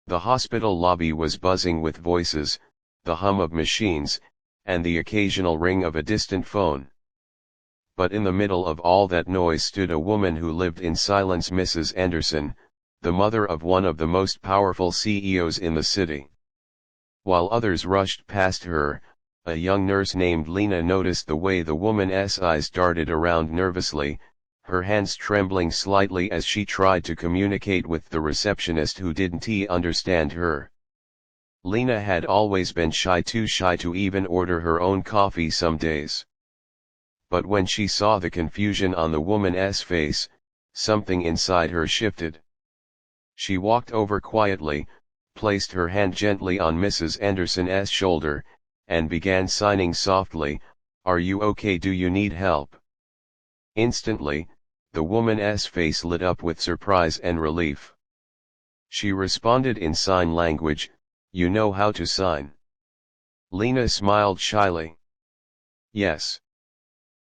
The hospital lobby was buzzing with voices, the hum of machines, and the occasional ring of a distant phone. But in the middle of all that noise stood a woman who lived in silence, Mrs. Anderson, the mother of one of the most powerful CEOs in the city. While others rushed past her, a young nurse named Lena noticed the way the woman's eyes darted around nervously, her hands trembling slightly as she tried to communicate with the receptionist who didn't understand her. Lena had always been too shy to even order her own coffee some days. But when she saw the confusion on the woman's face, something inside her shifted. She walked over quietly, placed her hand gently on Mrs. Anderson's shoulder, and began signing softly, "Are you okay? Do you need help?" Instantly, the woman's face lit up with surprise and relief. She responded in sign language, "You know how to sign?" Lena smiled shyly. "Yes.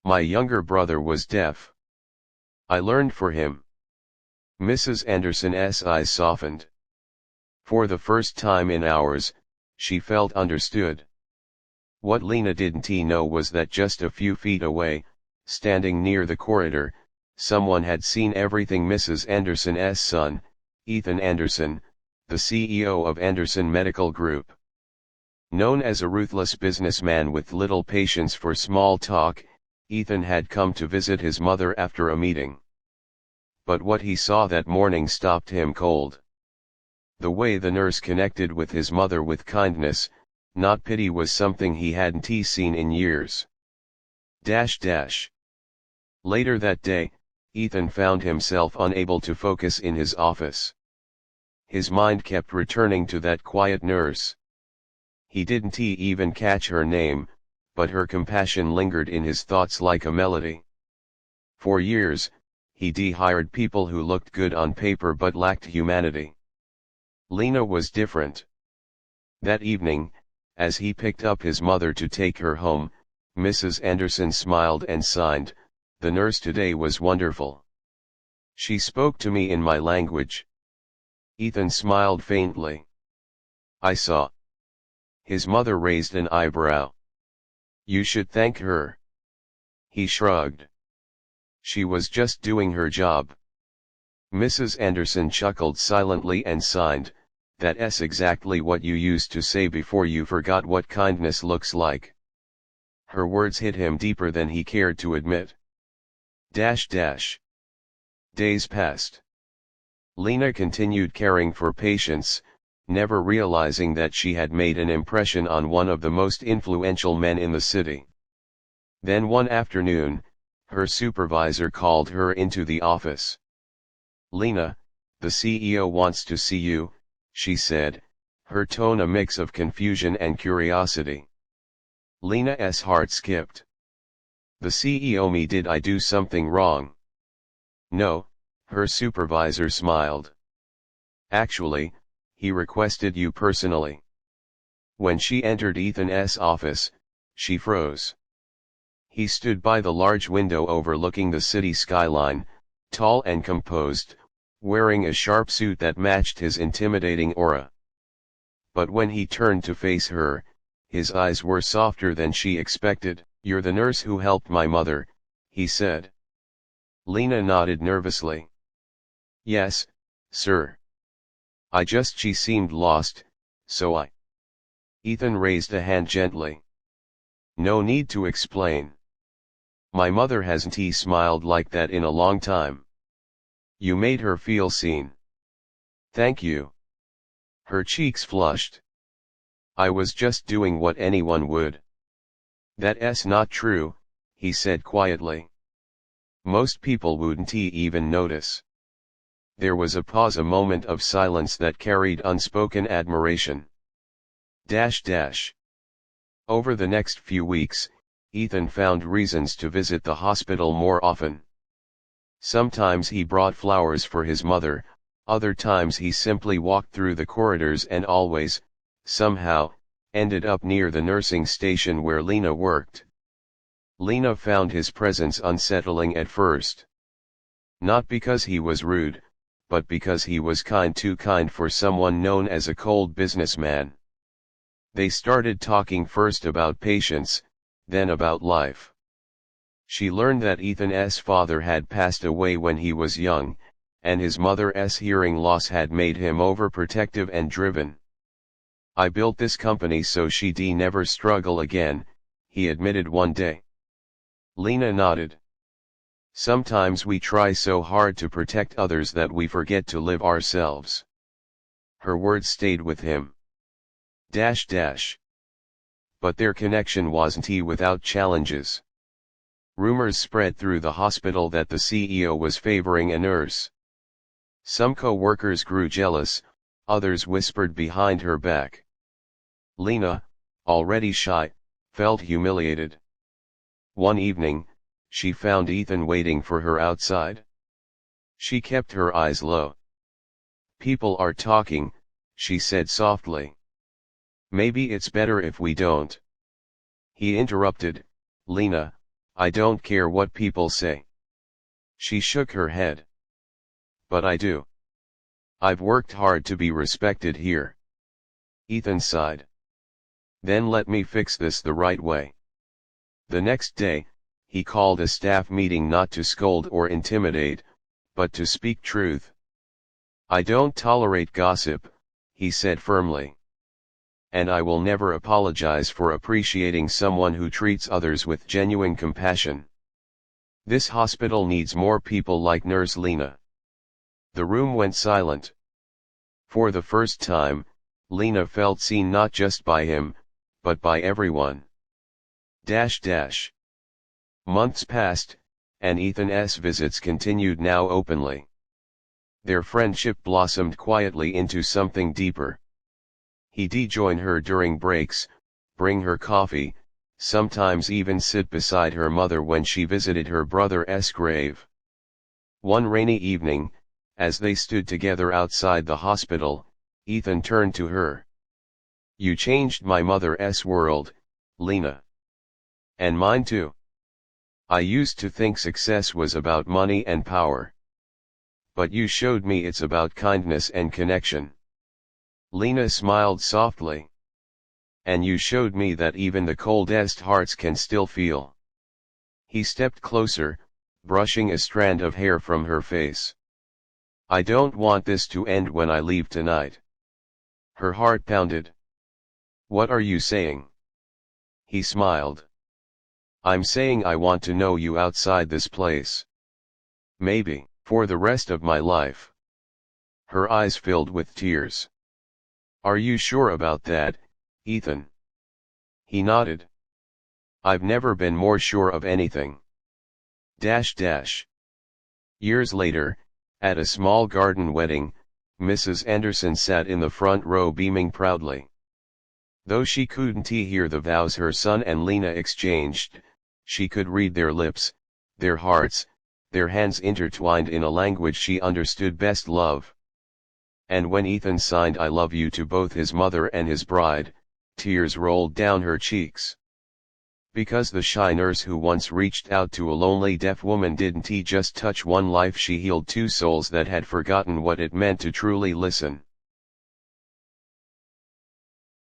My younger brother was deaf. I learned for him." Mrs. Anderson's eyes softened. For the first time in hours, she felt understood. What Lena didn't know was that just a few feet away, standing near the corridor, someone had seen everything. Mrs. Anderson's son, Ethan Anderson, the CEO of Anderson Medical Group. Known as a ruthless businessman with little patience for small talk, Ethan had come to visit his mother after a meeting. But what he saw that morning stopped him cold. The way the nurse connected with his mother with kindness, not pity, was something he hadn't seen in years. Later that day, Ethan found himself unable to focus in his office. His mind kept returning to that quiet nurse. He didn't even catch her name, but her compassion lingered in his thoughts like a melody. For years, he'd hired people who looked good on paper but lacked humanity. Lena was different. That evening, as he picked up his mother to take her home, Mrs. Anderson smiled and signed, "The nurse today was wonderful. She spoke to me in my language." Ethan smiled faintly. "I saw." His mother raised an eyebrow. "You should thank her." He shrugged. "She was just doing her job." Mrs. Anderson chuckled silently and signed, "That's exactly what you used to say before you forgot what kindness looks like." Her words hit him deeper than he cared to admit. Days passed. Lena continued caring for patients, never realizing that she had made an impression on one of the most influential men in the city. Then one afternoon, her supervisor called her into the office. "Lena, the CEO wants to see you," she said, her tone a mix of confusion and curiosity. Lena's heart skipped. "The CEO? Me? Did I do something wrong?" "No," her supervisor smiled. "Actually, he requested you personally." When she entered Ethan's office, she froze. He stood by the large window overlooking the city skyline, tall and composed, wearing a sharp suit that matched his intimidating aura. But when he turned to face her, his eyes were softer than she expected. "You're the nurse who helped my mother," he said. Lena nodded nervously. "Yes, sir. She seemed lost, so I..." Ethan raised a hand gently. "No need to explain. My mother hasn't smiled like that in a long time. You made her feel seen." "Thank you." Her cheeks flushed. "I was just doing what anyone would." "That's not true," he said quietly. "Most people wouldn't even notice." There was a pause, a moment of silence that carried unspoken admiration. Over the next few weeks, Ethan found reasons to visit the hospital more often. Sometimes he brought flowers for his mother, other times he simply walked through the corridors and always, somehow, ended up near the nursing station where Lena worked. Lena found his presence unsettling at first. Not because he was rude, but because he was too kind for someone known as a cold businessman. They started talking first about patients, then about life. She learned that Ethan's father had passed away when he was young, and his mother's hearing loss had made him overprotective and driven. "I built this company so she'd never struggle again," he admitted one day. Lena nodded. "Sometimes we try so hard to protect others that we forget to live ourselves." Her words stayed with him. But their connection wasn't without challenges. Rumors spread through the hospital that the CEO was favoring a nurse. Some co-workers grew jealous, others whispered behind her back. Lena, already shy, felt humiliated. One evening, she found Ethan waiting for her outside. She kept her eyes low. "People are talking," she said softly. "Maybe it's better if we don't." He interrupted, "Lena, I don't care what people say." She shook her head. "But I do. I've worked hard to be respected here." Ethan sighed. "Then let me fix this the right way." The next day, he called a staff meeting not to scold or intimidate, but to speak truth. "I don't tolerate gossip," he said firmly. "And I will never apologize for appreciating someone who treats others with genuine compassion. This hospital needs more people like Nurse Lena." The room went silent. For the first time, Lena felt seen not just by him, but by everyone. Months passed, and Ethan's visits continued now openly. Their friendship blossomed quietly into something deeper. He'd join her during breaks, bring her coffee, sometimes even sit beside her mother when she visited her brother's grave. One rainy evening, as they stood together outside the hospital, Ethan turned to her. "You changed my mother's world, Lena. And mine too. I used to think success was about money and power. But you showed me it's about kindness and connection." Lena smiled softly. "And you showed me that even the coldest hearts can still feel." He stepped closer, brushing a strand of hair from her face. "I don't want this to end when I leave tonight." Her heart pounded. "What are you saying?" He smiled. "I'm saying I want to know you outside this place. Maybe, for the rest of my life." Her eyes filled with tears. "Are you sure about that, Ethan?" He nodded. "I've never been more sure of anything." Years later, at a small garden wedding, Mrs. Anderson sat in the front row beaming proudly. Though she couldn't hear the vows her son and Lena exchanged, she could read their lips, their hearts, their hands intertwined in a language she understood best: love. And when Ethan signed "I love you" to both his mother and his bride, tears rolled down her cheeks. Because the shy nurse who once reached out to a lonely deaf woman didn't just touch one life, she healed two souls that had forgotten what it meant to truly listen.